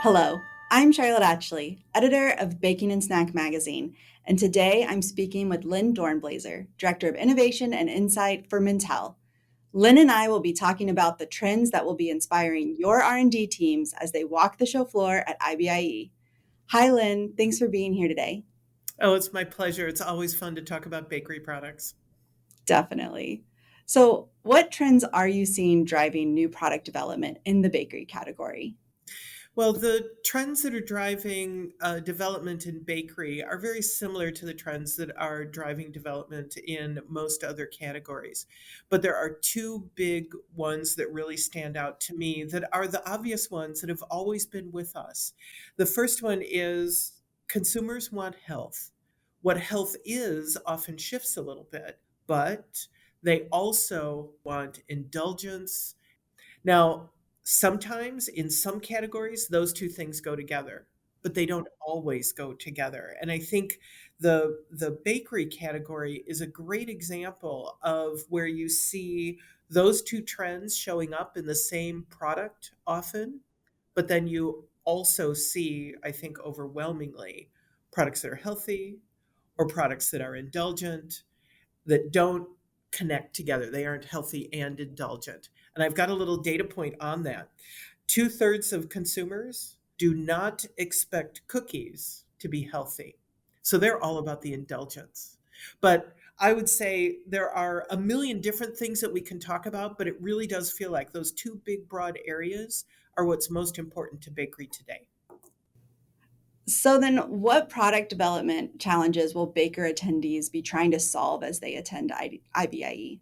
Hello, I'm Charlotte Atchley, editor of Baking and Snack Magazine, and today I'm speaking with Lynn Dornblaser, Director of Innovation and Insight for Mintel. Lynn and I will be talking about the trends that will be inspiring your R&D teams as they walk the show floor at IBIE. Hi, Lynn. Thanks for being here today. Oh, it's my pleasure. It's always fun to talk about bakery products. Definitely. So, what trends are you seeing driving new product development in the bakery category? Well, the trends that are driving development in bakery are very similar to the trends that are driving development in most other categories. But there are two big ones that really stand out to me that are the obvious ones that have always been with us. The first one is consumers want health. What health is often shifts a little bit, but they also want indulgence. Now, sometimes in some categories, those two things go together, but they don't always go together. And I think the bakery category is a great example of where you see those two trends showing up in the same product often, but then you also see, I think, overwhelmingly products that are healthy or products that are indulgent that don't connect together. They aren't healthy and indulgent. And I've got a little data point on that. Two-thirds of consumers do not expect cookies to be healthy. So they're all about the indulgence. But I would say there are a million different things that we can talk about, but it really does feel like those two big, broad areas are what's most important to bakery today. So then what product development challenges will Baker attendees be trying to solve as they attend IBIE?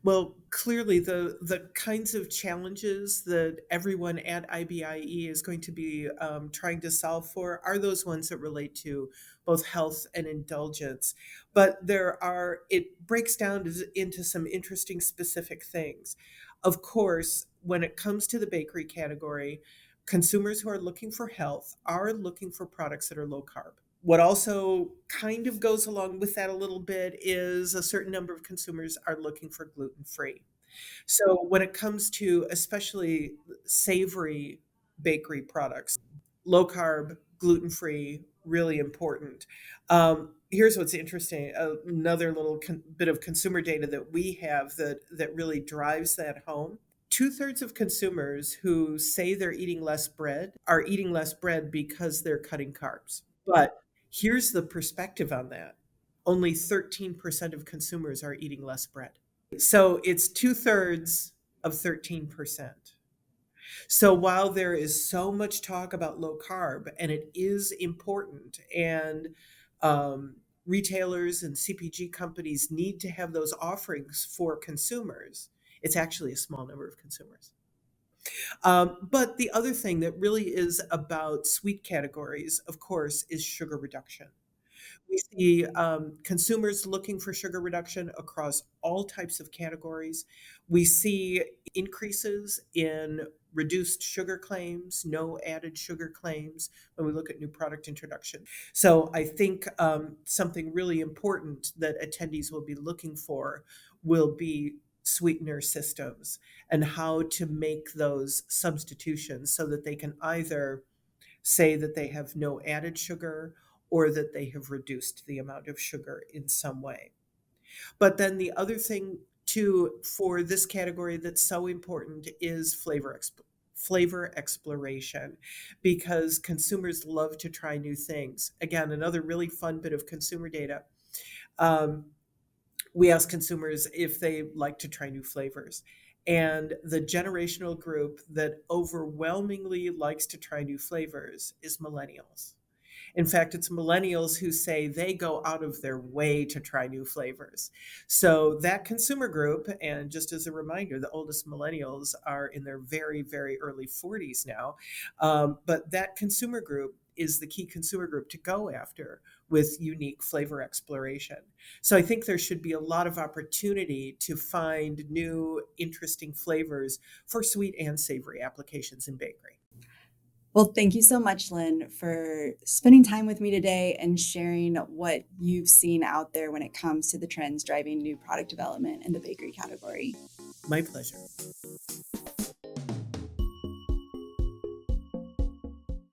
Well, clearly, the kinds of challenges that everyone at IBIE is going to be trying to solve for are those ones that relate to both health and indulgence. But it breaks down into some interesting specific things. Of course, when it comes to the bakery category, consumers who are looking for health are looking for products that are low carb. What also kind of goes along with that a little bit is a certain number of consumers are looking for gluten free. So when it comes to especially savory bakery products, low carb, gluten free, really important. Here's what's interesting: another little bit of consumer data that we have that really drives that home. Two-thirds of consumers who say they're eating less bread are eating less bread because they're cutting carbs. But here's the perspective on that. Only 13% of consumers are eating less bread. So it's two-thirds of 13%. So while there is so much talk about low carb, and it is important, and retailers and CPG companies need to have those offerings for consumers, it's actually a small number of consumers. But the other thing that really is about sweet categories, of course, is sugar reduction. We see consumers looking for sugar reduction across all types of categories. We see increases in reduced sugar claims, no added sugar claims when we look at new product introduction. So I think something really important that attendees will be looking for will be sweetener systems and how to make those substitutions so that they can either say that they have no added sugar or that they have reduced the amount of sugar in some way. But then the other thing too for this category that's so important is flavor exploration, because consumers love to try new things. Again, another really fun bit of consumer data. Um, we ask consumers if they like to try new flavors. And the generational group that overwhelmingly likes to try new flavors is millennials. In fact, it's millennials who say they go out of their way to try new flavors. So that consumer group, and just as a reminder, the oldest millennials are in their very, very early 40s now. But that consumer group is the key consumer group to go after with unique flavor exploration. So I think there should be a lot of opportunity to find new, interesting flavors for sweet and savory applications in bakery. Well, thank you so much, Lynn, for spending time with me today and sharing what you've seen out there when it comes to the trends driving new product development in the bakery category. My pleasure.